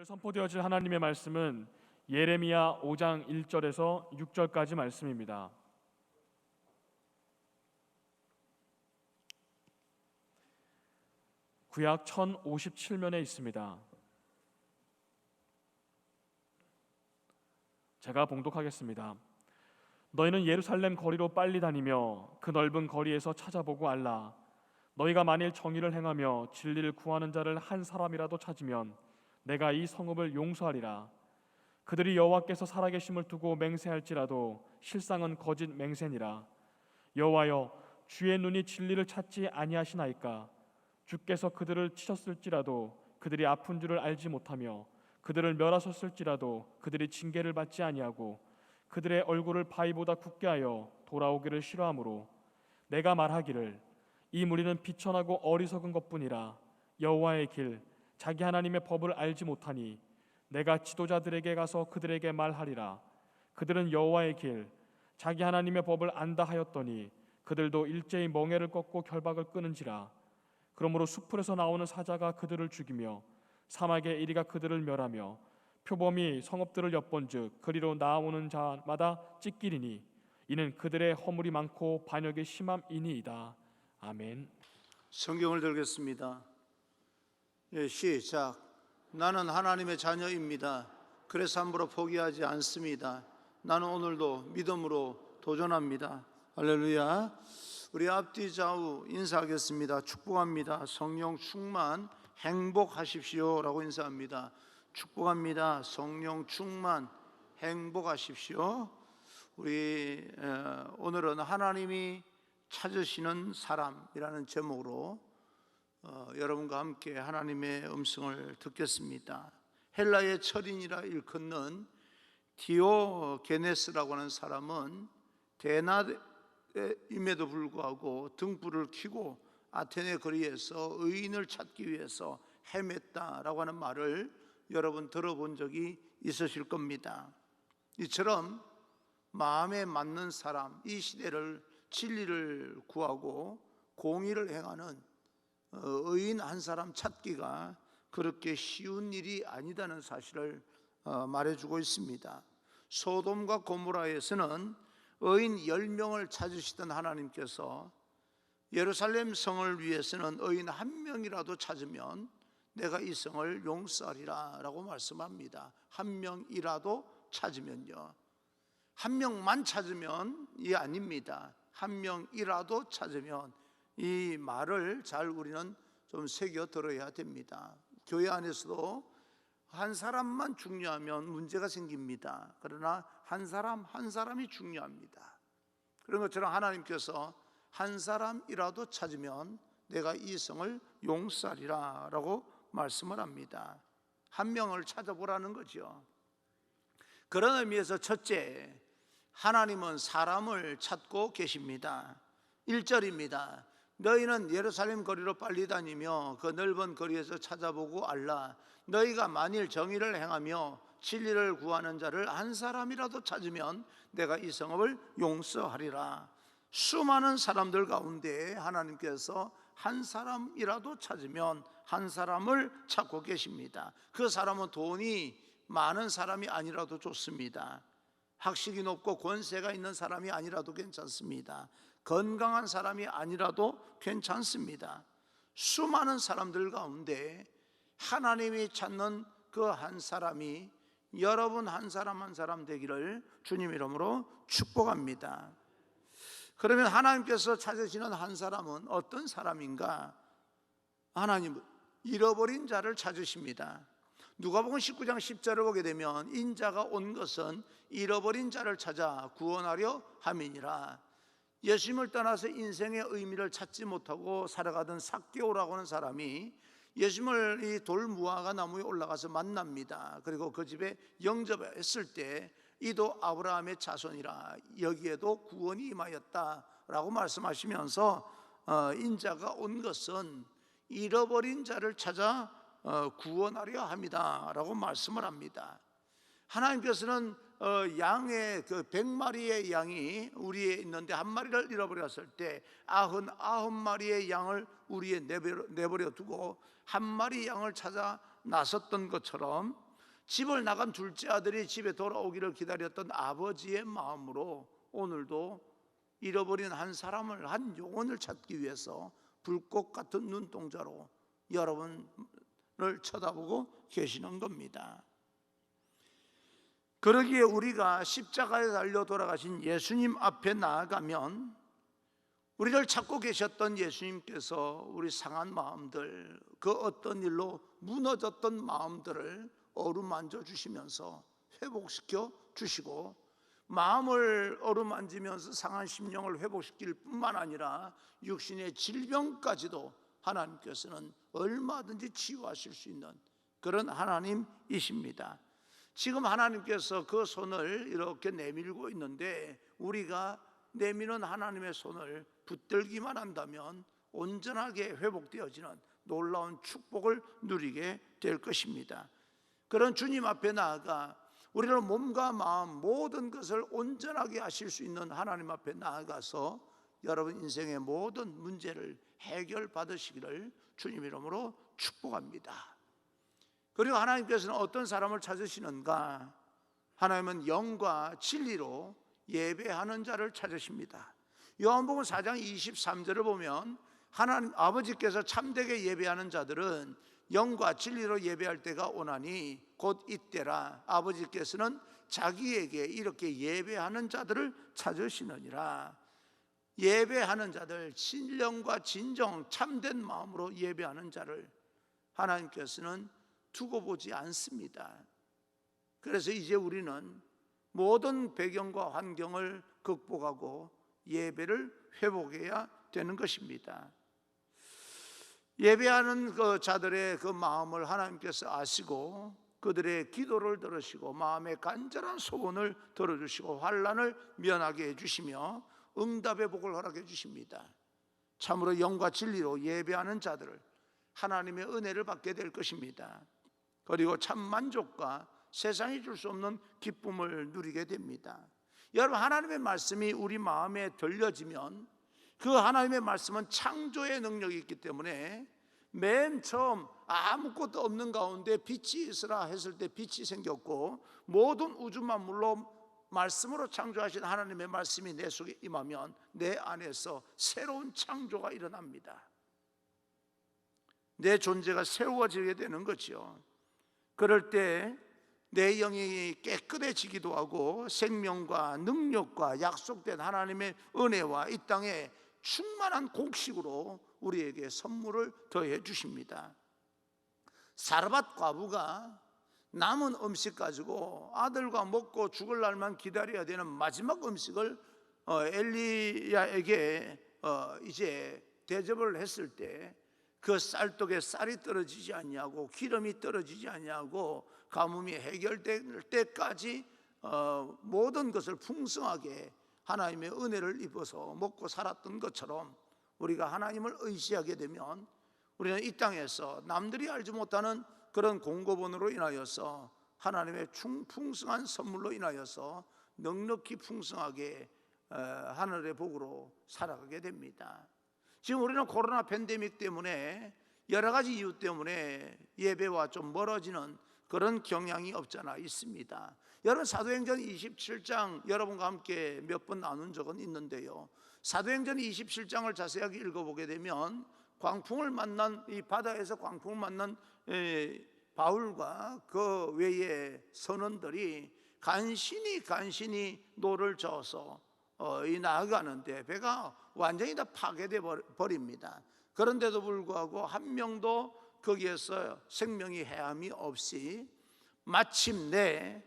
오늘 선포되어질 하나님의 말씀은 예레미야 5장 1절에서 6절까지 말씀입니다. 구약 1057면에 있습니다. 제가 봉독하겠습니다. 너희는 예루살렘 거리로 빨리 다니며 그 넓은 거리에서 찾아보고 알라. 너희가 만일 정의를 행하며 진리를 구하는 자를 한 사람이라도 찾으면 내가 이 성읍을 용서하리라. 그들이 여호와께서 살아계심을 두고 맹세할지라도 실상은 거짓 맹세니라. 여호와여, 주의 눈이 진리를 찾지 아니하시나이까? 주께서 그들을 치셨을지라도 그들이 아픈 줄을 알지 못하며 그들을 멸하셨을지라도 그들이 징계를 받지 아니하고 그들의 얼굴을 바위보다 굳게 하여 돌아오기를 싫어하므로 내가 말하기를 이 무리는 비천하고 어리석은 것뿐이라. 여호와의 길 자기 하나님의 법을 알지 못하니 내가 지도자들에게 가서 그들에게 말하리라. 그들은 여호와의 길 자기 하나님의 법을 안다 하였더니 그들도 일제히 멍에를 꺾고 결박을 끊은지라. 그러므로 수풀에서 나오는 사자가 그들을 죽이며 사막의 이리가 그들을 멸하며 표범이 성읍들을 엿본즉 그리로 나아오는 자마다 찢기리니 이는 그들의 허물이 많고 반역이 심함이니이다. 아멘. 성경을 들겠습니다. 시작. 나는 하나님의 자녀입니다. 그래서 함부로 포기하지 않습니다. 나는 오늘도 믿음으로 도전합니다. 할렐루야. 우리 앞뒤 좌우 인사하겠습니다. 축복합니다. 성령 충만 행복하십시오 라고 인사합니다. 축복합니다. 성령 충만 행복하십시오. 우리 오늘은 하나님이 찾으시는 사람이라는 제목으로 여러분과 함께 하나님의 음성을 듣겠습니다. 헬라의 철인이라 일컫는 디오게네스라고 하는 사람은 대낮임에도 불구하고 등불을 켜고 아테네 거리에서 의인을 찾기 위해서 헤맸다라고 하는 말을 여러분 들어본 적이 있으실 겁니다. 이처럼 마음에 맞는 사람, 이 시대를 진리를 구하고 공의를 행하는 의인 한 사람 찾기가 그렇게 쉬운 일이 아니다는 사실을 말해주고 있습니다. 소돔과 고모라에서는 의인 10명을 찾으시던 하나님께서 예루살렘 성을 위해서는 의인 1명이라도 찾으면 내가 이 성을 용서하리라 라고 말씀합니다. 1명이라도 찾으면요, 1명만 찾으면 이 아닙니다. 1명이라도 찾으면, 이 말을 잘 우리는 좀 새겨 들어야 됩니다. 교회 안에서도 한 사람만 중요하면 문제가 생깁니다. 그러나 한 사람 한 사람이 중요합니다. 그런 것처럼 하나님께서 한 사람이라도 찾으면 내가 이 성을 용서하리라 라고 말씀을 합니다. 1명을 찾아보라는 거죠. 그런 의미에서 첫째, 하나님은 사람을 찾고 계십니다. 1절입니다. 너희는 예루살렘 거리로 빨리 다니며 그 넓은 거리에서 찾아보고 알라. 너희가 만일 정의를 행하며 진리를 구하는 자를 한 사람이라도 찾으면 내가 이 성읍을 용서하리라. 수많은 사람들 가운데 하나님께서 한 사람이라도 찾으면 한 사람을 찾고 계십니다. 그 사람은 돈이 많은 사람이 아니라도 좋습니다. 학식이 높고 권세가 있는 사람이 아니라도 괜찮습니다. 건강한 사람이 아니라도 괜찮습니다. 수많은 사람들 가운데 하나님이 찾는 그 한 사람이 여러분 한 사람 한 사람 되기를 주님 이름으로 축복합니다. 그러면 하나님께서 찾으시는 한 사람은 어떤 사람인가? 하나님은 잃어버린 자를 찾으십니다. 누가복음 19장 10절을 보게 되면 인자가 온 것은 잃어버린 자를 찾아 구원하려 함이니라. 예수님을 떠나서 인생의 의미를 찾지 못하고 살아가던 삭개오라고 하는 사람이 예수님을 이 돌무화과 나무에 올라가서 만납니다. 그리고 그 집에 영접했을 때 이도 아브라함의 자손이라 여기에도 구원이 임하였다라고 말씀하시면서 인자가 온 것은 잃어버린 자를 찾아 구원하려 합니다 라고 말씀을 합니다. 하나님께서는 양의 그 100마리의 양이 우리에 있는데 한 마리를 잃어버렸을 때 99마리의 양을 우리에 내버려 두고 한 마리 양을 찾아 나섰던 것처럼 집을 나간 둘째 아들이 집에 돌아오기를 기다렸던 아버지의 마음으로 오늘도 잃어버린 한 사람을, 한 영혼을 찾기 위해서 불꽃 같은 눈동자로 여러분을 쳐다보고 계시는 겁니다. 그러기에 우리가 십자가에 달려 돌아가신 예수님 앞에 나아가면 우리를 찾고 계셨던 예수님께서 우리 상한 마음들, 그 어떤 일로 무너졌던 마음들을 어루만져 주시면서 회복시켜 주시고, 마음을 어루만지면서 상한 심령을 회복시킬 뿐만 아니라 육신의 질병까지도 하나님께서는 얼마든지 치유하실 수 있는 그런 하나님이십니다. 지금 하나님께서 그 손을 이렇게 내밀고 있는데, 우리가 내미는 하나님의 손을 붙들기만 한다면 온전하게 회복되어지는 놀라운 축복을 누리게 될 것입니다. 그런 주님 앞에 나아가 우리를 몸과 마음 모든 것을 온전하게 하실 수 있는 하나님 앞에 나아가서 여러분 인생의 모든 문제를 해결받으시기를 주님 이름으로 축복합니다. 그리고 하나님께서는 어떤 사람을 찾으시는가? 하나님은 영과 진리로 예배하는 자를 찾으십니다. 요한복음 4장 23절을 보면 하나님 아버지께서 참되게 예배하는 자들은 영과 진리로 예배할 때가 오나니 곧 이때라. 아버지께서는 자기에게 이렇게 예배하는 자들을 찾으시느니라. 예배하는 자들, 신령과 진정 참된 마음으로 예배하는 자를 하나님께서는 두고 보지 않습니다. 그래서 이제 우리는 모든 배경과 환경을 극복하고 예배를 회복해야 되는 것입니다. 예배하는 그 자들의 그 마음을 하나님께서 아시고 그들의 기도를 들으시고 마음의 간절한 소원을 들어주시고 환난을 면하게 해주시며 응답의 복을 허락해 주십니다. 참으로 영과 진리로 예배하는 자들을 하나님의 은혜를 받게 될 것입니다. 그리고 참 만족과 세상이 줄 수 없는 기쁨을 누리게 됩니다. 여러분, 하나님의 말씀이 우리 마음에 들려지면 그 하나님의 말씀은 창조의 능력이 있기 때문에 맨 처음 아무것도 없는 가운데 빛이 있으라 했을 때 빛이 생겼고, 모든 우주 만물로 말씀으로 창조하신 하나님의 말씀이 내 속에 임하면 내 안에서 새로운 창조가 일어납니다. 내 존재가 새로워지게 되는 거죠. 그럴 때 내 영이 깨끗해지기도 하고 생명과 능력과 약속된 하나님의 은혜와 이 땅에 충만한 곡식으로 우리에게 선물을 더해 주십니다. 사르밧 과부가 남은 음식 가지고 아들과 먹고 죽을 날만 기다려야 되는 마지막 음식을 엘리야에게 이제 대접을 했을 때 그 쌀떡에 쌀이 떨어지지 않냐고, 기름이 떨어지지 않냐고, 가뭄이 해결될 때까지 모든 것을 풍성하게 하나님의 은혜를 입어서 먹고 살았던 것처럼 우리가 하나님을 의지하게 되면 우리는 이 땅에서 남들이 알지 못하는 그런 공급원으로 인하여서 하나님의 풍성한 선물로 인하여서 넉넉히 풍성하게 하늘의 복으로 살아가게 됩니다. 지금 우리는 코로나 팬데믹 때문에 여러 가지 이유 때문에 예배와 좀 멀어지는 그런 경향이 없잖아 있습니다. 여러분, 사도행전 27장 여러분과 함께 몇 번 나눈 적은 있는데요, 사도행전 27장을 자세하게 읽어보게 되면 광풍을 만난, 이 바다에서 광풍을 만난 바울과 그 외의 선원들이 간신히 노를 저어서 나아가는데 배가 완전히 다 파괴돼 버립니다. 그런데도 불구하고 한 명도 거기에서 생명이 해함이 없이 마침내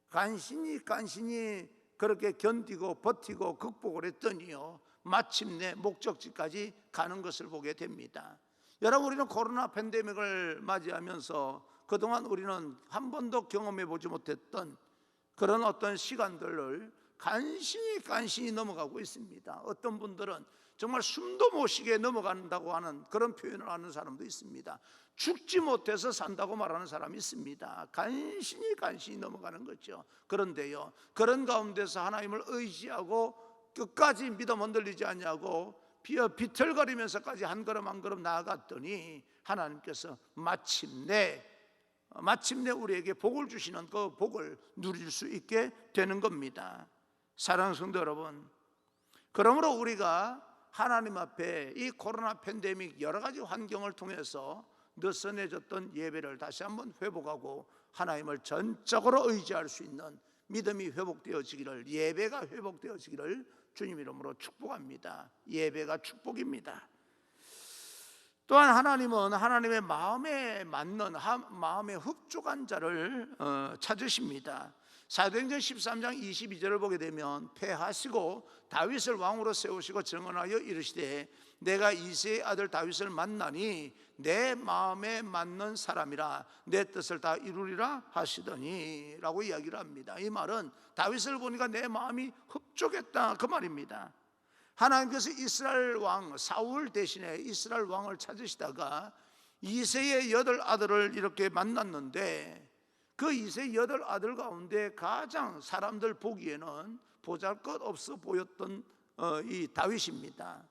간신히 그렇게 견디고 버티고 극복을 했더니요, 마침내 목적지까지 가는 것을 보게 됩니다. 여러분, 우리는 코로나 팬데믹을 맞이하면서 그동안 우리는 한 번도 경험해 보지 못했던 그런 어떤 시간들을 간신히 넘어가고 있습니다. 어떤 분들은 정말 숨도 못 쉬게 넘어간다고 하는 그런 표현을 하는 사람도 있습니다. 죽지 못해서 산다고 말하는 사람이 있습니다. 간신히 넘어가는 거죠. 그런데요, 그런 가운데서 하나님을 의지하고 끝까지 믿음 흔들리지 않냐고 비틀거리면서까지 한 걸음 한 걸음 나아갔더니 하나님께서 마침내 마침내 우리에게 복을 주시는 그 복을 누릴 수 있게 되는 겁니다. 사랑하는 성도 여러분, 그러므로 우리가 하나님 앞에 이 코로나 팬데믹 여러 가지 환경을 통해서 느슨해졌던 예배를 다시 한번 회복하고 하나님을 전적으로 의지할 수 있는 믿음이 회복되어지기를, 예배가 회복되어지기를 주님 이름으로 축복합니다. 예배가 축복입니다. 또한 하나님은 하나님의 마음에 맞는, 마음에 흡족한 자를 찾으십니다. 사도행전 13장 22절을 보게 되면 패하시고 다윗을 왕으로 세우시고 정언하여 이르시되 내가 이새의 아들 다윗을 만나니 내 마음에 맞는 사람이라 내 뜻을 다 이루리라 하시더니 라고 이야기를 합니다. 이 말은 다윗을 보니까 내 마음이 흡족했다 그 말입니다. 하나님께서 이스라엘 왕 사울 대신에 이스라엘 왕을 찾으시다가 이새의 8아들을 이렇게 만났는데 그 이새의 8아들 가운데 가장 사람들 보기에는 보잘것없어 보였던 이 다윗입니다.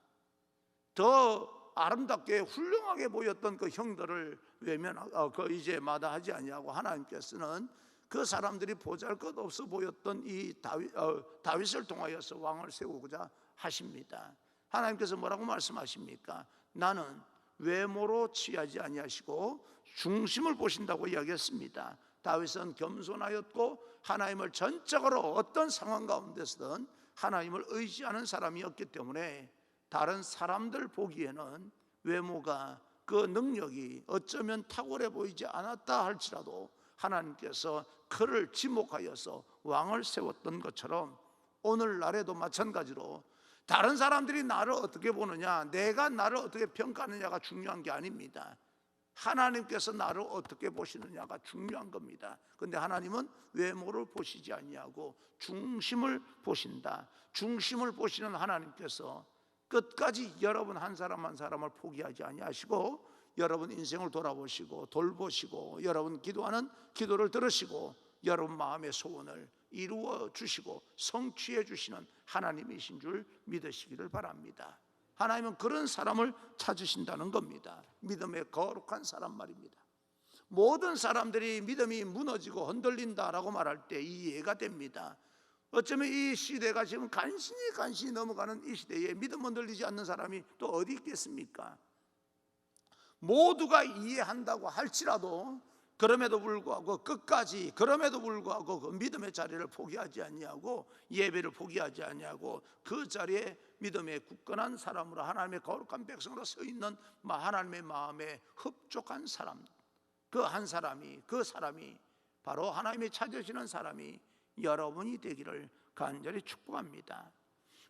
더 아름답게 훌륭하게 보였던 그 형들을 이제 마다하지 아니하고 하나님께서는 그 사람들이 보잘것없어 보였던 이 다윗을 통하여서 왕을 세우고자 하십니다. 하나님께서 뭐라고 말씀하십니까? 나는 외모로 취하지 아니하시고 중심을 보신다고 이야기했습니다. 다윗은 겸손하였고 하나님을 전적으로 어떤 상황 가운데서든 하나님을 의지하는 사람이었기 때문에 다른 사람들 보기에는 외모가 그 능력이 어쩌면 탁월해 보이지 않았다 할지라도 하나님께서 그를 지목하여서 왕을 세웠던 것처럼 오늘날에도 마찬가지로 다른 사람들이 나를 어떻게 보느냐, 내가 나를 어떻게 평가하느냐가 중요한 게 아닙니다. 하나님께서 나를 어떻게 보시느냐가 중요한 겁니다. 그런데 하나님은 외모를 보시지 아니하고 중심을 보신다. 중심을 보시는 하나님께서 끝까지 여러분 한 사람 한 사람을 포기하지 아니하시고 여러분 인생을 돌아보시고 돌보시고 여러분 기도하는 기도를 들으시고 여러분 마음의 소원을 이루어 주시고 성취해 주시는 하나님이신 줄 믿으시기를 바랍니다. 하나님은 그런 사람을 찾으신다는 겁니다. 믿음의 거룩한 사람 말입니다. 모든 사람들이 믿음이 무너지고 흔들린다라고 말할 때 이해가 됩니다. 어쩌면 이 시대가 지금 간신히 넘어가는 이 시대에 믿음 흔들리지 않는 사람이 또 어디 있겠습니까? 모두가 이해한다고 할지라도 그럼에도 불구하고 끝까지 그럼에도 불구하고 그 믿음의 자리를 포기하지 아니하고 예배를 포기하지 아니하고 그 자리에 믿음의 굳건한 사람으로 하나님의 거룩한 백성으로 서 있는 하나님의 마음에 흡족한 사람, 그 한 사람이, 그 사람이 바로 하나님이 찾으시는 사람이 여러분이 되기를 간절히 축복합니다.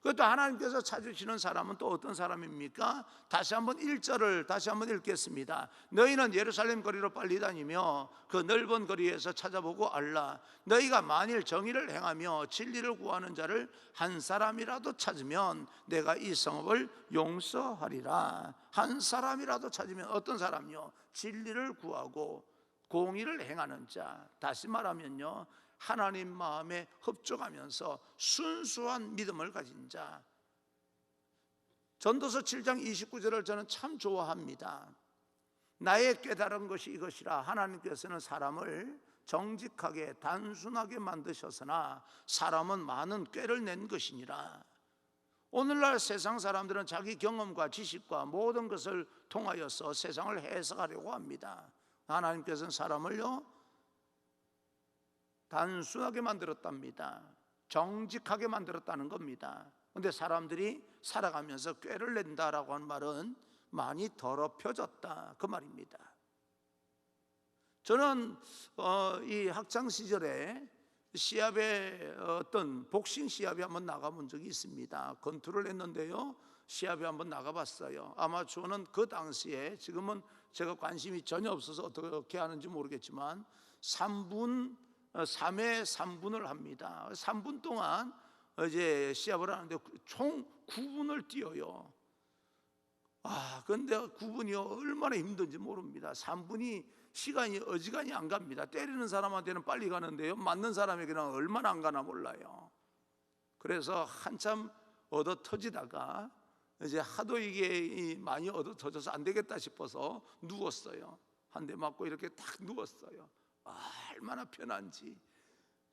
그것도 하나님께서 찾으시는 사람은 또 어떤 사람입니까? 다시 한번 1절을 다시 한번 읽겠습니다. 너희는 예루살렘 거리로 빨리 다니며 그 넓은 거리에서 찾아보고 알라. 너희가 만일 정의를 행하며 진리를 구하는 자를 한 사람이라도 찾으면 내가 이 성읍을 용서하리라. 한 사람이라도 찾으면 어떤 사람이요? 진리를 구하고 공의를 행하는 자. 다시 말하면요, 하나님 마음에 흡족하면서 순수한 믿음을 가진 자. 전도서 7장 29절을 저는 참 좋아합니다. 나의 깨달은 것이 이것이라. 하나님께서는 사람을 정직하게 단순하게 만드셨으나 사람은 많은 꾀를 낸 것이니라. 오늘날 세상 사람들은 자기 경험과 지식과 모든 것을 통하여서 세상을 해석하려고 합니다. 하나님께서는 사람을요 단순하게 만들었답니다. 정직하게 만들었다는 겁니다. 그런데 사람들이 살아가면서 꾀를 낸다라고 하는 말은 많이 더럽혀졌다 그 말입니다. 저는 이 학창 시절에 시합에 어떤 복싱 시합에 한번 나가본 적이 있습니다. 권투를 했는데요, 시합에 한번 나가봤어요. 아마추어는 그 당시에, 지금은 제가 관심이 전혀 없어서 어떻게 하는지 모르겠지만 3회 3분을 합니다. 3분 동안 이제 시합을 하는데 총 9분을 뛰어요. 그런데 9분이 얼마나 힘든지 모릅니다. 3분이 시간이 어지간히 안 갑니다. 때리는 사람한테는 빨리 가는데요, 맞는 사람에게는 얼마나 안 가나 몰라요. 그래서 한참 얻어 터지다가 이제 하도 이게 많이 얻어 터져서 안 되겠다 싶어서 누웠어요. 한 대 맞고 이렇게 딱 누웠어요. 얼마나 편한지.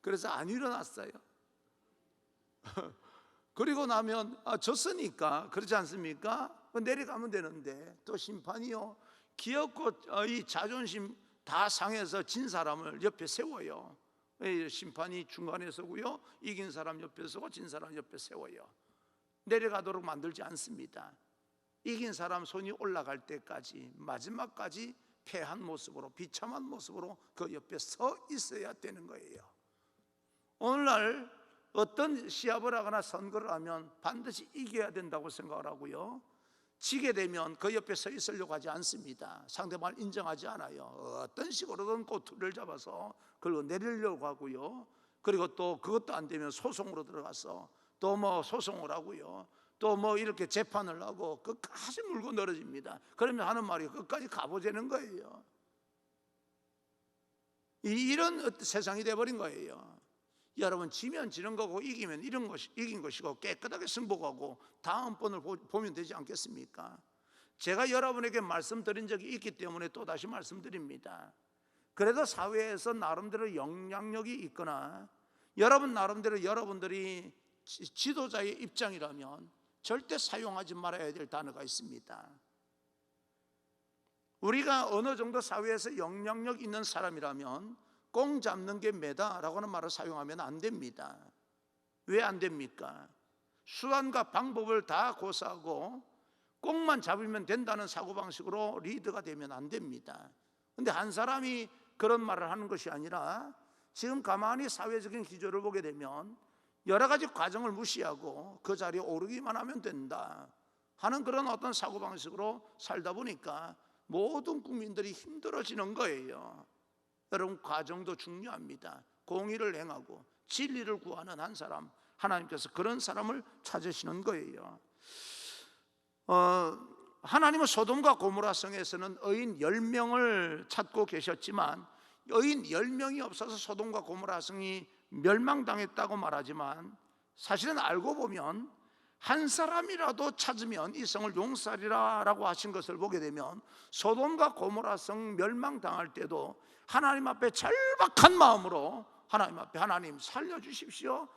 그래서 안 일어났어요. 그리고 나면 졌으니까 그렇지 않습니까? 내려가면 되는데 또 심판이요, 기어코 이 자존심 다 상해서 진 사람을 옆에 세워요. 심판이 중간에 서고요, 이긴 사람 옆에 서고 진 사람 옆에 세워요. 내려가도록 만들지 않습니다. 이긴 사람 손이 올라갈 때까지, 마지막까지 패한 모습으로, 비참한 모습으로 그 옆에 서 있어야 되는 거예요. 오늘날 어떤 시합을 하거나 선거를 하면 반드시 이겨야 된다고 생각을 하고요, 지게 되면 그 옆에 서 있으려고 하지 않습니다. 상대방을 인정하지 않아요. 어떤 식으로든 꼬투리를 잡아서 그걸 내리려고 하고요, 그리고 또 그것도 안 되면 소송으로 들어가서 또 뭐 소송을 하고요, 또 뭐 이렇게 재판을 하고 끝까지 물고 늘어집니다. 그러면 하는 말이 끝까지 가보자는 거예요. 이런 세상이 돼버린 거예요. 여러분, 지면 지는 거고 이기면 이긴 것이고 깨끗하게 승복하고 다음번을 보면 되지 않겠습니까? 제가 여러분에게 말씀드린 적이 있기 때문에 또다시 말씀드립니다. 그래도 사회에서 나름대로 영향력이 있거나 여러분 나름대로 여러분들이 지도자의 입장이라면 절대 사용하지 말아야 될 단어가 있습니다. 우리가 어느 정도 사회에서 영향력 있는 사람이라면 꽁 잡는 게 매다라고 하는 말을 사용하면 안 됩니다. 왜 안 됩니까? 수단과 방법을 다 고사하고 꽁만 잡으면 된다는 사고방식으로 리드가 되면 안 됩니다. 그런데 한 사람이 그런 말을 하는 것이 아니라 지금 가만히 사회적인 기조를 보게 되면 여러 가지 과정을 무시하고 그 자리에 오르기만 하면 된다 하는 그런 어떤 사고방식으로 살다 보니까 모든 국민들이 힘들어지는 거예요. 여러분, 과정도 중요합니다. 공의를 행하고 진리를 구하는 한 사람, 하나님께서 그런 사람을 찾으시는 거예요. 하나님은 소돔과 고모라 성에서는 의인 10명을 찾고 계셨지만 의인 10명이 없어서 소돔과 고모라 성이 멸망당했다고 말하지만 사실은 알고 보면 한 사람이라도 찾으면 이 성을 용서하리라 라고 하신 것을 보게 되면 소돔과 고모라 성 멸망당할 때도 하나님 앞에 절박한 마음으로 하나님 앞에, 하나님 살려주십시오,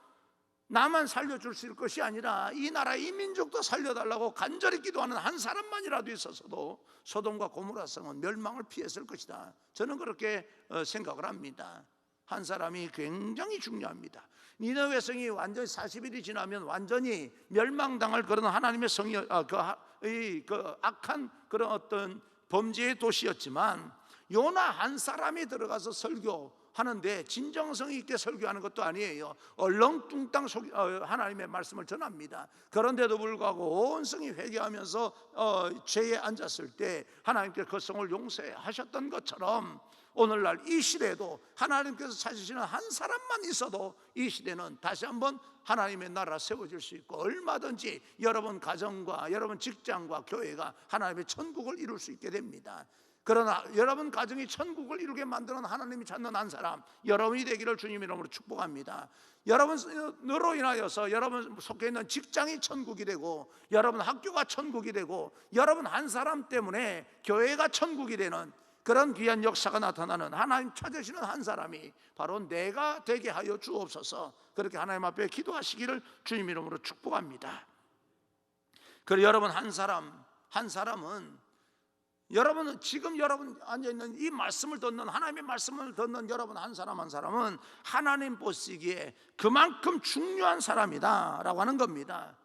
나만 살려줄 수 있을 것이 아니라 이 나라 이 민족도 살려달라고 간절히 기도하는 한 사람만이라도 있었어도 소돔과 고모라 성은 멸망을 피했을 것이다. 저는 그렇게 생각을 합니다. 한 사람이 굉장히 중요합니다. 니느웨 성이 완전히 40일이 지나면 완전히 멸망당할 그런 하나님의 성이 그 악한 그런 어떤 범죄의 도시였지만 요나 한 사람이 들어가서 설교하는데 진정성 있게 설교하는 것도 아니에요. 얼렁뚱땅 하나님의 말씀을 전합니다. 그런데도 불구하고 온 성이 회개하면서 죄에 앉았을 때 하나님께서 그 성을 용서하셨던 것처럼 오늘날 이 시대에도 하나님께서 찾으시는 한 사람만 있어도 이 시대는 다시 한번 하나님의 나라 세워질 수 있고 얼마든지 여러분 가정과 여러분 직장과 교회가 하나님의 천국을 이룰 수 있게 됩니다. 그러나 여러분 가정이 천국을 이루게 만드는 하나님이 찾는 한 사람, 여러분이 되기를 주님 이름으로 축복합니다. 여러분으로 인하여서 여러분 속해 있는 직장이 천국이 되고 여러분 학교가 천국이 되고 여러분 한 사람 때문에 교회가 천국이 되는 그런 귀한 역사가 나타나는 하나님 찾으시는 한 사람이 바로 내가 되게 하여 주옵소서. 그렇게 하나님 앞에 기도하시기를 주님 이름으로 축복합니다. 그리고 여러분 한 사람은 여러분은 지금 여러분 앉아있는 이 말씀을 듣는 하나님의 말씀을 듣는 여러분 한 사람은 하나님 보시기에 그만큼 중요한 사람이다 라고 하는 겁니다.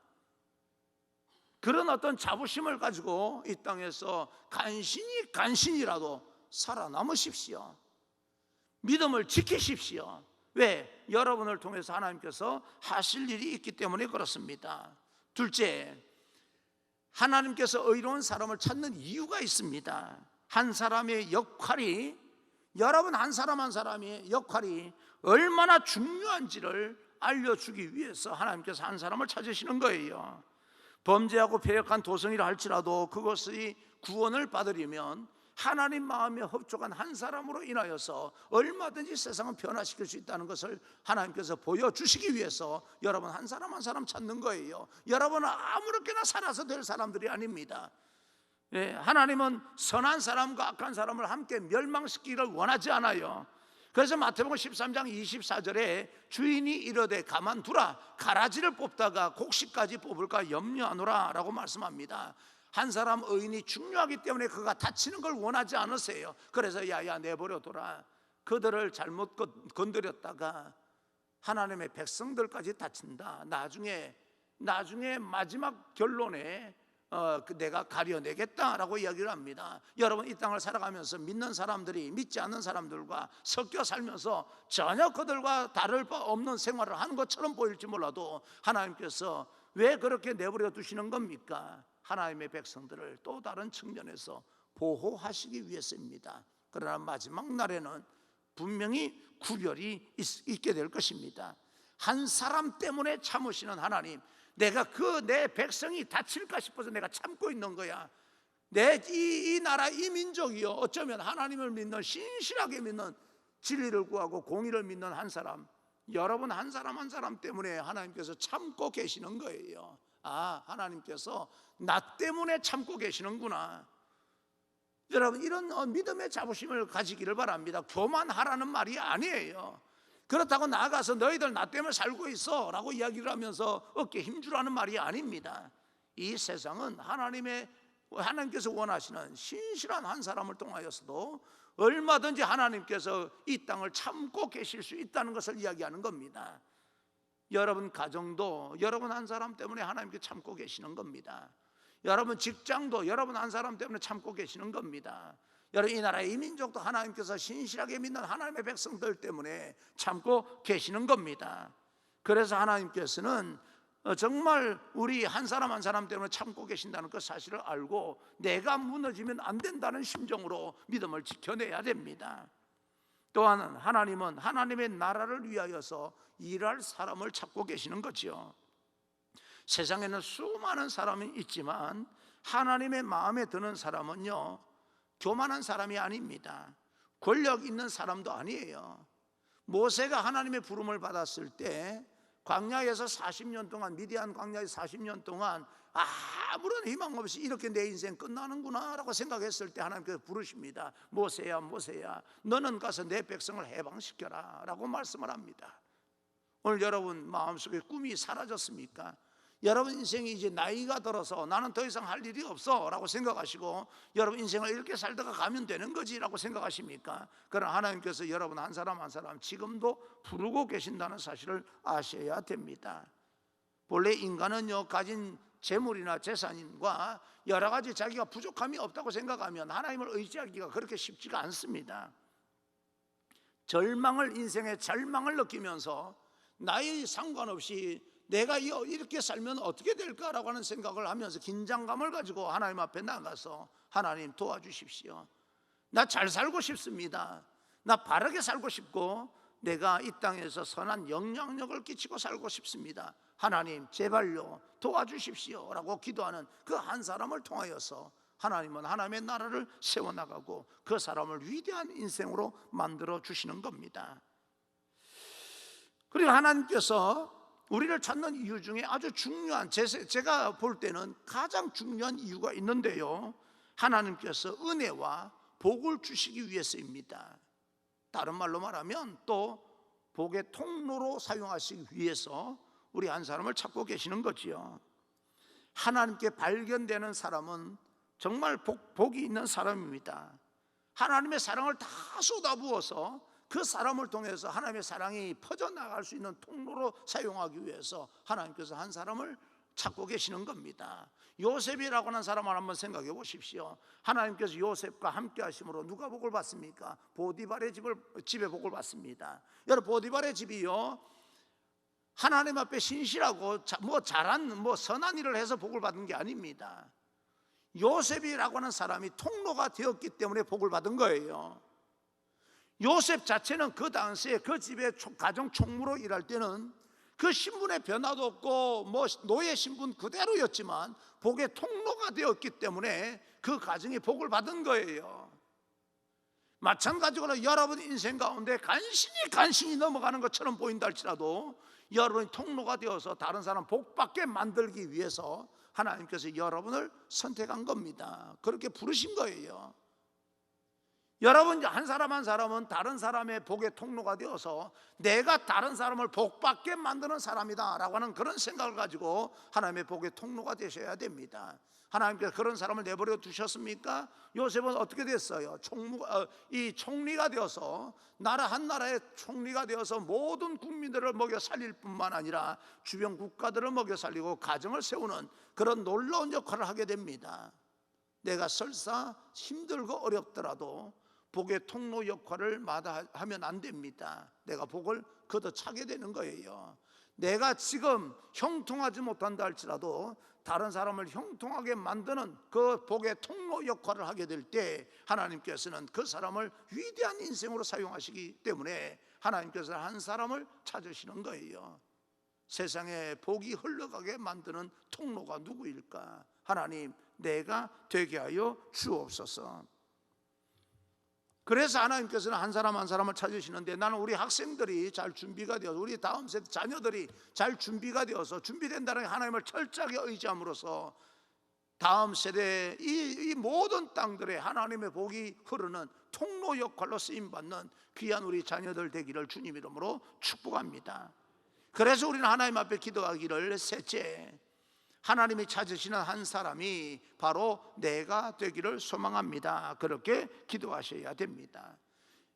그런 어떤 자부심을 가지고 이 땅에서 간신히라도 살아남으십시오. 믿음을 지키십시오. 왜? 여러분을 통해서 하나님께서 하실 일이 있기 때문에 그렇습니다. 둘째, 하나님께서 의로운 사람을 찾는 이유가 있습니다. 한 사람의 역할이, 여러분 한 사람의 역할이 얼마나 중요한지를 알려주기 위해서 하나님께서 한 사람을 찾으시는 거예요. 범죄하고 패역한 도성이라 할지라도 그것의 구원을 받으려면 하나님 마음에 흡족한 한 사람으로 인하여서 얼마든지 세상을 변화시킬 수 있다는 것을 하나님께서 보여주시기 위해서 여러분 한 사람 찾는 거예요. 여러분은 아무렇게나 살아서 될 사람들이 아닙니다. 하나님은 선한 사람과 악한 사람을 함께 멸망시키기를 원하지 않아요. 그래서 마태복음 13장 24절에 주인이 이르되 가만두라, 가라지를 뽑다가 곡식까지 뽑을까 염려하노라 라고 말씀합니다. 한 사람 의인이 중요하기 때문에 그가 다치는 걸 원하지 않으세요. 그래서 야야 내버려둬라. 그들을 잘못 건드렸다가 하나님의 백성들까지 다친다. 나중에 마지막 결론에 내가 가려내겠다라고 이야기를 합니다. 여러분, 이 땅을 살아가면서 믿는 사람들이 믿지 않는 사람들과 섞여 살면서 전혀 그들과 다를 바 없는 생활을 하는 것처럼 보일지 몰라도 하나님께서 왜 그렇게 내버려 두시는 겁니까? 하나님의 백성들을 또 다른 측면에서 보호하시기 위해서입니다. 그러나 마지막 날에는 분명히 구별이 있게 될 것입니다. 한 사람 때문에 참으시는 하나님, 내가 내 백성이 다칠까 싶어서 내가 참고 있는 거야. 이 나라, 이 민족이요, 어쩌면 하나님을 믿는, 신실하게 믿는, 진리를 구하고 공의를 믿는 한 사람, 여러분 한 사람 한 사람 때문에 하나님께서 참고 계시는 거예요. 아, 하나님께서 나 때문에 참고 계시는구나. 여러분, 이런 믿음의 자부심을 가지기를 바랍니다. 교만하라는 말이 아니에요. 그렇다고 나아가서 너희들 나 때문에 살고 있어 라고 이야기를 하면서 어깨 힘주라는 말이 아닙니다. 이 세상은 하나님께서 원하시는 신실한 한 사람을 통하여서도 얼마든지 하나님께서 이 땅을 참고 계실 수 있다는 것을 이야기하는 겁니다. 여러분 가정도 여러분 한 사람 때문에 하나님께 참고 계시는 겁니다. 여러분 직장도 여러분 한 사람 때문에 참고 계시는 겁니다. 여러분 이 나라의 이 민족도 하나님께서 신실하게 믿는 하나님의 백성들 때문에 참고 계시는 겁니다. 그래서 하나님께서는 정말 우리 한 사람 한 사람 때문에 참고 계신다는 그 사실을 알고 내가 무너지면 안 된다는 심정으로 믿음을 지켜내야 됩니다. 또한 하나님은 하나님의 나라를 위하여서 일할 사람을 찾고 계시는 거죠. 세상에는 수많은 사람이 있지만 하나님의 마음에 드는 사람은요, 교만한 사람이 아닙니다. 권력 있는 사람도 아니에요. 모세가 하나님의 부름을 받았을 때 광야에서 40년 동안, 미디안 광야에서 40년 동안 아무런 희망 없이 이렇게 내 인생 끝나는구나 라고 생각했을 때 하나님께서 부르십니다. 모세야 모세야, 너는 가서 내 백성을 해방시켜라 라고 말씀을 합니다. 오늘 여러분 마음속에 꿈이 사라졌습니까? 여러분 인생이 이제 나이가 들어서 나는 더 이상 할 일이 없어 라고 생각하시고 여러분 인생을 이렇게 살다가 가면 되는 거지 라고 생각하십니까? 그러나 하나님께서 여러분 한 사람 한 사람 지금도 부르고 계신다는 사실을 아셔야 됩니다. 본래 인간은요, 가진 재물이나 재산과 여러 가지 자기가 부족함이 없다고 생각하면 하나님을 의지하기가 그렇게 쉽지가 않습니다. 인생의 절망을 느끼면서 나이 상관없이 내가 이렇게 살면 어떻게 될까라고 하는 생각을 하면서 긴장감을 가지고 하나님 앞에 나가서 하나님 도와주십시오. 나 잘 살고 싶습니다. 나 바르게 살고 싶고 내가 이 땅에서 선한 영향력을 끼치고 살고 싶습니다. 하나님 제발요 도와주십시오 라고 기도하는 그 한 사람을 통하여서 하나님은 하나님의 나라를 세워나가고 그 사람을 위대한 인생으로 만들어 주시는 겁니다. 그리고 하나님께서 우리를 찾는 이유 중에 아주 중요한, 제가 볼 때는 가장 중요한 이유가 있는데요, 하나님께서 은혜와 복을 주시기 위해서입니다. 다른 말로 말하면 또 복의 통로로 사용하시기 위해서 우리 한 사람을 찾고 계시는 거지요. 하나님께 발견되는 사람은 정말 복이 있는 사람입니다. 하나님의 사랑을 다 쏟아부어서 그 사람을 통해서 하나님의 사랑이 퍼져나갈 수 있는 통로로 사용하기 위해서 하나님께서 한 사람을 찾고 계시는 겁니다. 요셉이라고 하는 사람을 한번 생각해 보십시오. 하나님께서 요셉과 함께 하심으로 누가 복을 받습니까? 보디발의 집에 복을 받습니다. 여러분 보디발의 집이요, 하나님 앞에 신실하고 선한 일을 해서 복을 받은 게 아닙니다. 요셉이라고 하는 사람이 통로가 되었기 때문에 복을 받은 거예요. 요셉 자체는 그 당시에 그 집에 가정 총무로 일할 때는 그 신분의 변화도 없고 노예 신분 그대로였지만 복의 통로가 되었기 때문에 그 가정이 복을 받은 거예요. 마찬가지로 여러분 인생 가운데 간신히 넘어가는 것처럼 보인다 할지라도 여러분이 통로가 되어서 다른 사람 복받게 만들기 위해서 하나님께서 여러분을 선택한 겁니다. 그렇게 부르신 거예요. 여러분, 한 사람 한 사람은 다른 사람의 복의 통로가 되어서 내가 다른 사람을 복받게 만드는 사람이다 라고 하는 그런 생각을 가지고 하나님의 복의 통로가 되셔야 됩니다. 하나님께서 그런 사람을 내버려 두셨습니까? 요셉은 어떻게 됐어요? 이 총리가 되어서 나라 한 나라의 총리가 되어서 모든 국민들을 먹여 살릴 뿐만 아니라 주변 국가들을 먹여 살리고 가정을 세우는 그런 놀라운 역할을 하게 됩니다. 내가 설사 힘들고 어렵더라도 복의 통로 역할을 마다하면 안 됩니다. 내가 복을 걷어차게 되는 거예요. 내가 지금 형통하지 못한다 할지라도 다른 사람을 형통하게 만드는 그 복의 통로 역할을 하게 될 때 하나님께서는 그 사람을 위대한 인생으로 사용하시기 때문에 하나님께서 한 사람을 찾으시는 거예요. 세상에 복이 흘러가게 만드는 통로가 누구일까? 하나님, 내가 되게 하여 주옵소서. 그래서 하나님께서는 한 사람 한 사람을 찾으시는데, 나는 우리 학생들이 잘 준비가 되어서, 우리 다음 세대 자녀들이 잘 준비가 되어서 준비된다는 하나님을 철저하게 의지함으로써 다음 세대 이 모든 땅들에 하나님의 복이 흐르는 통로 역할로 쓰임받는 귀한 우리 자녀들 되기를 주님 이름으로 축복합니다. 그래서 우리는 하나님 앞에 기도하기를, 셋째, 하나님이 찾으시는 한 사람이 바로 내가 되기를 소망합니다. 그렇게 기도하셔야 됩니다.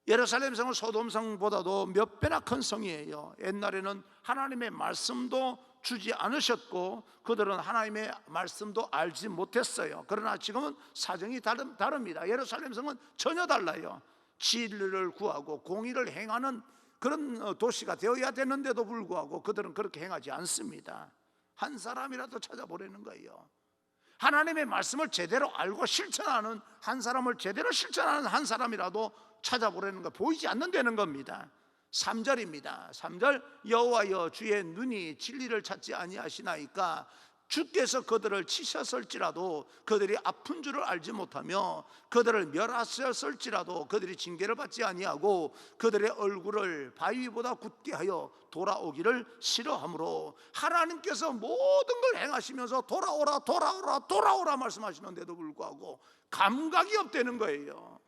예루살렘 성은 소돔 성보다도 몇 배나 큰 성이에요. 옛날에는 하나님의 말씀도 주지 않으셨고 그들은 하나님의 말씀도 알지 못했어요. 그러나 지금은 사정이 다릅니다. 예루살렘 성은 전혀 달라요. 진리를 구하고 공의를 행하는 그런 도시가 되어야 되는데도 불구하고 그들은 그렇게 행하지 않습니다. 한 사람이라도 찾아보려는 거예요. 하나님의 말씀을 제대로 알고 실천하는 한 사람을 제대로 실천하는 한 사람이라도 찾아보려는 거, 보이지 않는다는 겁니다. 3절입니다. 3절, 여호와여 주의 눈이 진리를 찾지 아니하시나이까 주께서 그들을 치셨을지라도 그들이 아픈 줄을 알지 못하며 그들을 멸하셨을지라도 그들이 징계를 받지 아니하고 그들의 얼굴을 바위보다 굳게 하여 돌아오기를 싫어하므로, 하나님께서 모든 걸 행하시면서 돌아오라 돌아오라 돌아오라 말씀하시는데도 불구하고 감각이 없다는 거예요.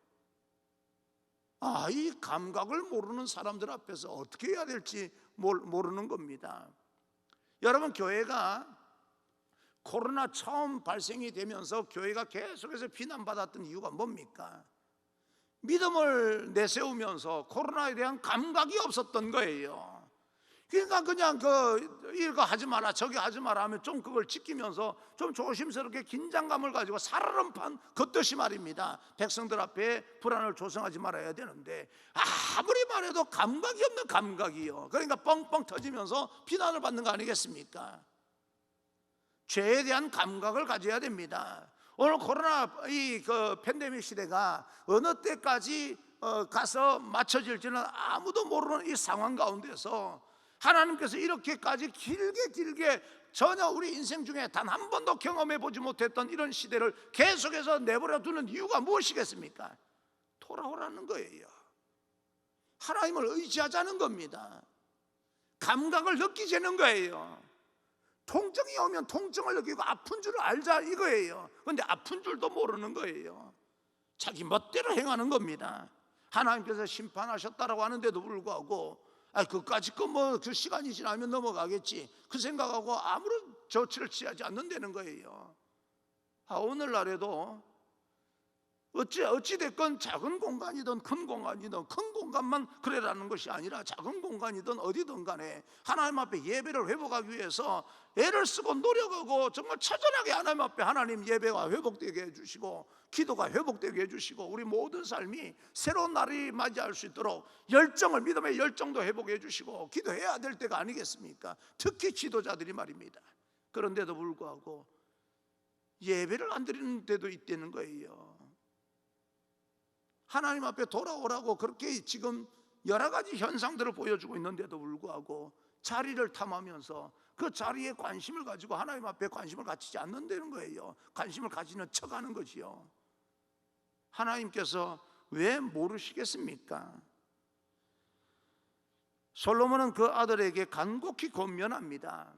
이 감각을 모르는 사람들 앞에서 어떻게 해야 될지 모르는 겁니다. 여러분, 교회가 코로나 처음 발생이 되면서 교회가 계속해서 비난받았던 이유가 뭡니까? 믿음을 내세우면서 코로나에 대한 감각이 없었던 거예요. 그러니까 그냥 이거 하지 마라 저기 하지 마라 하면 좀 그걸 지키면서 좀 조심스럽게 긴장감을 가지고 살얼음판 걷듯이 말입니다. 백성들 앞에 불안을 조성하지 말아야 되는데 아무리 말해도 감각이 없는 감각이요. 그러니까 뻥뻥 터지면서 비난을 받는 거 아니겠습니까? 죄에 대한 감각을 가져야 됩니다. 오늘 코로나 팬데믹 시대가 어느 때까지 가서 맞춰질지는 아무도 모르는 이 상황 가운데서 하나님께서 이렇게까지 길게 전혀 우리 인생 중에 단 한 번도 경험해 보지 못했던 이런 시대를 계속해서 내버려 두는 이유가 무엇이겠습니까? 돌아오라는 거예요. 하나님을 의지하자는 겁니다. 감각을 느끼자는 거예요. 통증이 오면 통증을 느끼고 아픈 줄을 알자 이거예요. 그런데 아픈 줄도 모르는 거예요. 자기 멋대로 행하는 겁니다. 하나님께서 심판하셨다라고 하는데도 불구하고 그까짓 그 시간이 지나면 넘어가겠지 그 생각하고 아무런 조치를 취하지 않는다는 거예요. 오늘날에도 어찌됐건 작은 공간이든 큰 공간이든 큰 공간만 그래라는 것이 아니라 작은 공간이든 어디든 간에 하나님 앞에 예배를 회복하기 위해서 애를 쓰고 노력하고 정말 처절하게 하나님 앞에 하나님 예배가 회복되게 해주시고 기도가 회복되게 해주시고 우리 모든 삶이 새로운 날이 맞이할 수 있도록 열정을, 믿음의 열정도 회복해 주시고 기도해야 될 때가 아니겠습니까? 특히 지도자들이 말입니다. 그런데도 불구하고 예배를 안 드리는 데도 있다는 거예요. 하나님 앞에 돌아오라고 그렇게 지금 여러 가지 현상들을 보여주고 있는데도 불구하고 자리를 탐하면서 그 자리에 관심을 가지고 하나님 앞에 관심을 가지지 않는다는 거예요. 관심을 가지는 척하는 거지요. 하나님께서 왜 모르시겠습니까? 솔로몬은 그 아들에게 간곡히 권면합니다.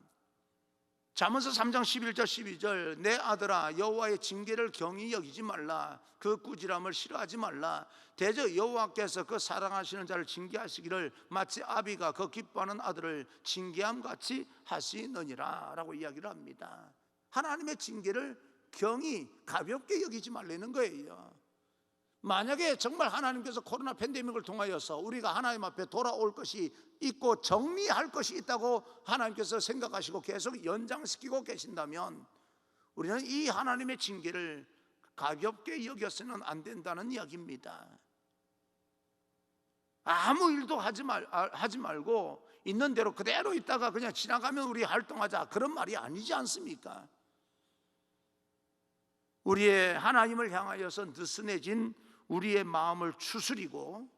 잠언서 3장 11절 12절 내 아들아 여호와의 징계를 경히 여기지 말라. 그 꾸지람을 싫어하지 말라. 대저 여호와께서 그 사랑하시는 자를 징계하시기를 마치 아비가 그 기뻐하는 아들을 징계함 같이 하시느니라 라고 이야기를 합니다. 하나님의 징계를 경히 가볍게 여기지 말라는 거예요. 만약에 정말 하나님께서 코로나 팬데믹을 통하여서 우리가 하나님 앞에 돌아올 것이 있고 정리할 것이 있다고 하나님께서 생각하시고 계속 연장시키고 계신다면 우리는 이 하나님의 징계를 가볍게 여겨서는 안 된다는 이야기입니다. 아무 일도 하지 말고 있는 대로 그대로 있다가 그냥 지나가면 우리 활동하자, 그런 말이 아니지 않습니까? 우리의 하나님을 향하여서 느슨해진 우리의 마음을 추스리고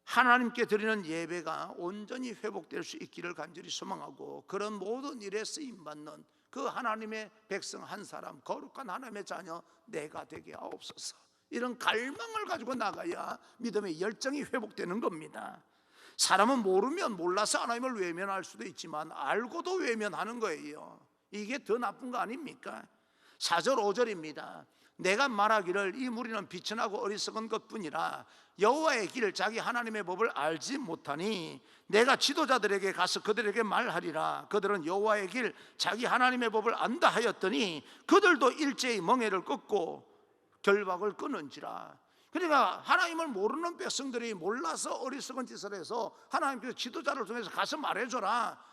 하나님께 드리는 예배가 온전히 회복될 수 있기를 간절히 소망하고, 그런 모든 일에 쓰임받는 그 하나님의 백성 한 사람, 거룩한 하나님의 자녀 내가 되게 하옵소서, 이런 갈망을 가지고 나가야 믿음의 열정이 회복되는 겁니다. 사람은 모르면 몰라서 하나님을 외면할 수도 있지만 알고도 외면하는 거예요. 이게 더 나쁜 거 아닙니까? 4절 5절입니다. 내가 말하기를 이 무리는 비천하고 어리석은 것뿐이라 여호와의 길 자기 하나님의 법을 알지 못하니 내가 지도자들에게 가서 그들에게 말하리라. 그들은 여호와의 길 자기 하나님의 법을 안다 하였더니 그들도 일제히 멍에를 끊고 결박을 끊은지라. 그러니까 하나님을 모르는 백성들이 몰라서 어리석은 짓을 해서 하나님께서 지도자를 통해서 가서 말해줘라.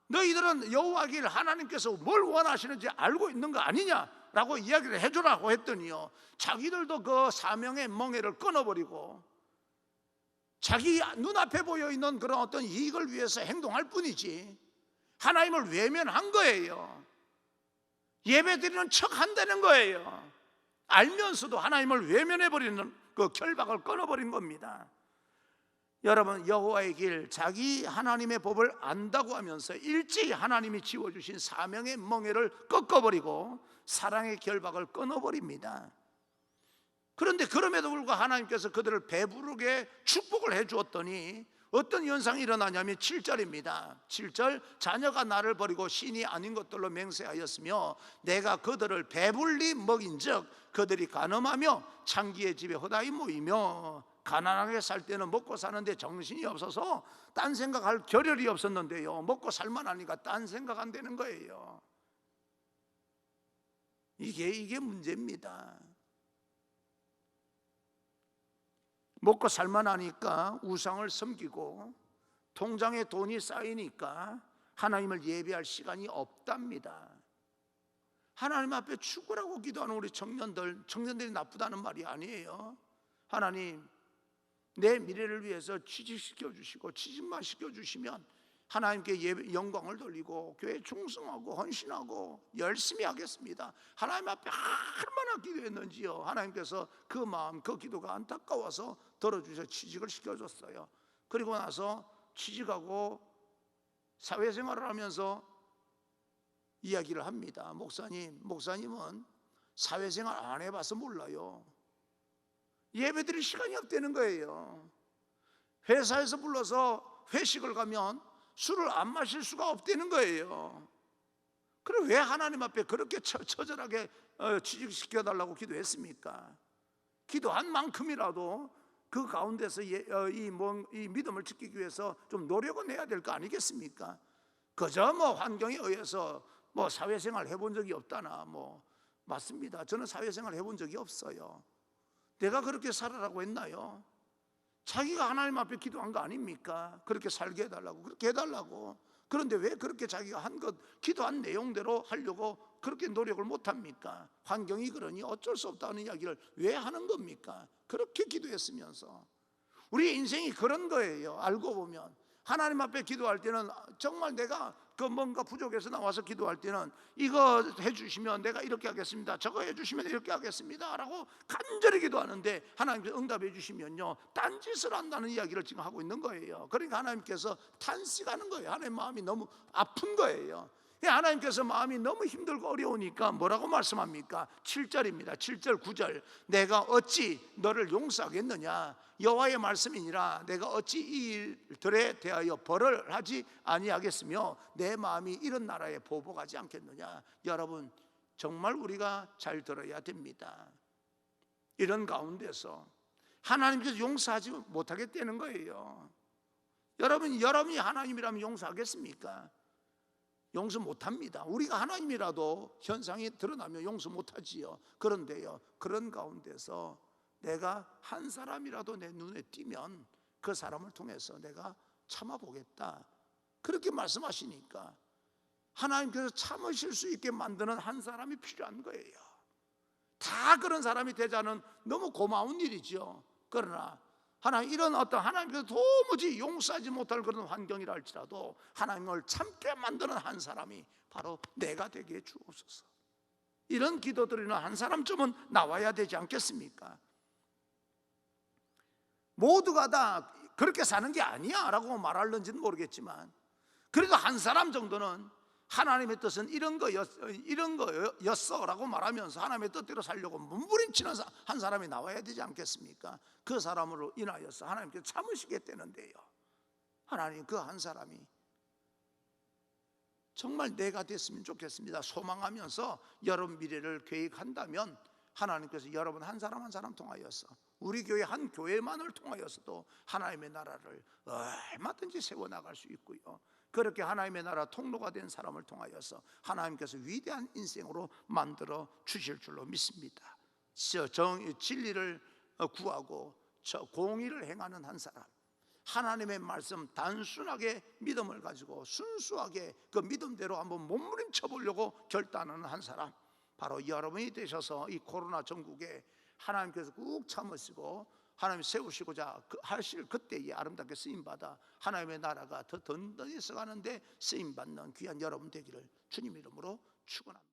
너희들은 여호와 길 하나님께서 뭘 원하시는지 알고 있는 거 아니냐라고 이야기를 해주라고 했더니요, 자기들도 그 사명의 멍에를 끊어버리고 자기 눈앞에 보여있는 그런 어떤 이익을 위해서 행동할 뿐이지 하나님을 외면한 거예요. 예배드리는 척 한다는 거예요. 알면서도 하나님을 외면해버리는 그 결박을 끊어버린 겁니다. 여러분, 여호와의 길 자기 하나님의 법을 안다고 하면서 일제히 하나님이 지워주신 사명의 멍에를 꺾어버리고 사랑의 결박을 끊어버립니다. 그런데 그럼에도 불구하고 하나님께서 그들을 배부르게 축복을 해주었더니 어떤 현상이 일어나냐면 7절입니다 7절 자녀가 나를 버리고 신이 아닌 것들로 맹세하였으며 내가 그들을 배불리 먹인즉 그들이 간음하며 창기의 집에 허다히 모이며, 가난하게 살 때는 먹고 사는데 정신이 없어서 딴 생각할 겨를이 없었는데요, 먹고 살만하니까 딴 생각 안 되는 거예요. 이게 문제입니다. 먹고 살만하니까 우상을 섬기고 통장에 돈이 쌓이니까 하나님을 예배할 시간이 없답니다. 하나님 앞에 죽으라고 기도하는 우리 청년들이 나쁘다는 말이 아니에요. 하나님, 내 미래를 위해서 취직시켜 주시고 취직만 시켜주시면 하나님께 영광을 돌리고 교회에 충성하고 헌신하고 열심히 하겠습니다. 하나님 앞에 얼마나 기도했는지요. 하나님께서 그 마음, 그 기도가 안타까워서 들어주셔서 취직을 시켜줬어요. 그리고 나서 취직하고 사회생활을 하면서 이야기를 합니다. 목사님은 사회생활 안 해봐서 몰라요. 예배드릴 시간이 없다는 거예요. 회사에서 불러서 회식을 가면 술을 안 마실 수가 없다는 거예요. 그럼 왜 하나님 앞에 그렇게 처절하게 취직시켜달라고 기도했습니까? 기도한 만큼이라도 그 가운데서 이 믿음을 지키기 위해서 좀 노력은 해야 될 거 아니겠습니까? 그저 환경에 의해서 사회생활 해본 적이 없다나 맞습니다. 저는 사회생활 해본 적이 없어요. 내가 그렇게 살아라고 했나요? 자기가 하나님 앞에 기도한 거 아닙니까? 그렇게 살게 해달라고, 그렇게 해달라고. 그런데 왜 그렇게 자기가 한 것, 기도한 내용대로 하려고 그렇게 노력을 못합니까? 환경이 그러니 어쩔 수 없다는 이야기를 왜 하는 겁니까? 그렇게 기도했으면서. 우리 인생이 그런 거예요. 알고 보면 하나님 앞에 기도할 때는 정말 내가 뭔가 부족해서 나와서 기도할 때는 이거 해주시면 내가 이렇게 하겠습니다, 저거 해주시면 이렇게 하겠습니다 라고 간절히 기도하는데 하나님께서 응답해 주시면요, 딴짓을 한다는 이야기를 지금 하고 있는 거예요. 그러니까 하나님께서 탄식하는 거예요. 하나님 마음이 너무 아픈 거예요. 하나님께서 마음이 너무 힘들고 어려우니까 뭐라고 말씀합니까? 7절입니다. 7절 9절. 내가 어찌 너를 용서하겠느냐? 여호와의 말씀이니라. 내가 어찌 이 일들에 대하여 벌을 하지 아니하겠으며 내 마음이 이런 나라에 보복하지 않겠느냐? 여러분, 정말 우리가 잘 들어야 됩니다. 이런 가운데서 하나님께서 용서하지 못하겠다는 거예요. 여러분이 하나님이라면 용서하겠습니까? 용서 못합니다. 우리가 하나님이라도 현상이 드러나면 용서 못하지요. 그런데요, 그런 가운데서 내가 한 사람이라도 내 눈에 띄면 그 사람을 통해서 내가 참아보겠다, 그렇게 말씀하시니까 하나님께서 참으실 수 있게 만드는 한 사람이 필요한 거예요. 다 그런 사람이 되자는 너무 고마운 일이죠. 그러나 이런 어떤 하나님께서 도무지 용서하지 못할 그런 환경이라 할지라도 하나님을 참게 만드는 한 사람이 바로 내가 되게 해 주옵소서. 이런 기도드리는 한 사람쯤은 나와야 되지 않겠습니까? 모두가 다 그렇게 사는 게 아니야 라고 말할는지는 모르겠지만, 그래도 한 사람 정도는 하나님의 뜻은 이런 거였어 라고 말하면서 하나님의 뜻대로 살려고 몸부림치는 한 사람이 나와야 되지 않겠습니까? 그 사람으로 인하여서 하나님께서 참으시겠다는데요, 하나님 그 한 사람이 정말 내가 됐으면 좋겠습니다 소망하면서 여러분 미래를 계획한다면 하나님께서 여러분 한 사람 한 사람 통하여서, 우리 교회 한 교회만을 통하여서도 하나님의 나라를 얼마든지 세워나갈 수 있고요, 그렇게 하나님의 나라 통로가 된 사람을 통하여서 하나님께서 위대한 인생으로 만들어 주실 줄로 믿습니다. 진리를 구하고 공의를 행하는 한 사람, 하나님의 말씀 단순하게 믿음을 가지고 순수하게 그 믿음대로 한번 몸부림쳐 보려고 결단하는 한 사람, 바로 여러분이 되셔서 이 코로나 전국에 하나님께서 꾹 참으시고 하나님 세우시고자 하실 그때에 아름답게 쓰임받아 하나님의 나라가 더 든든히 써가는데 쓰임받는 귀한 여러분 되기를 주님 이름으로 축원합니다.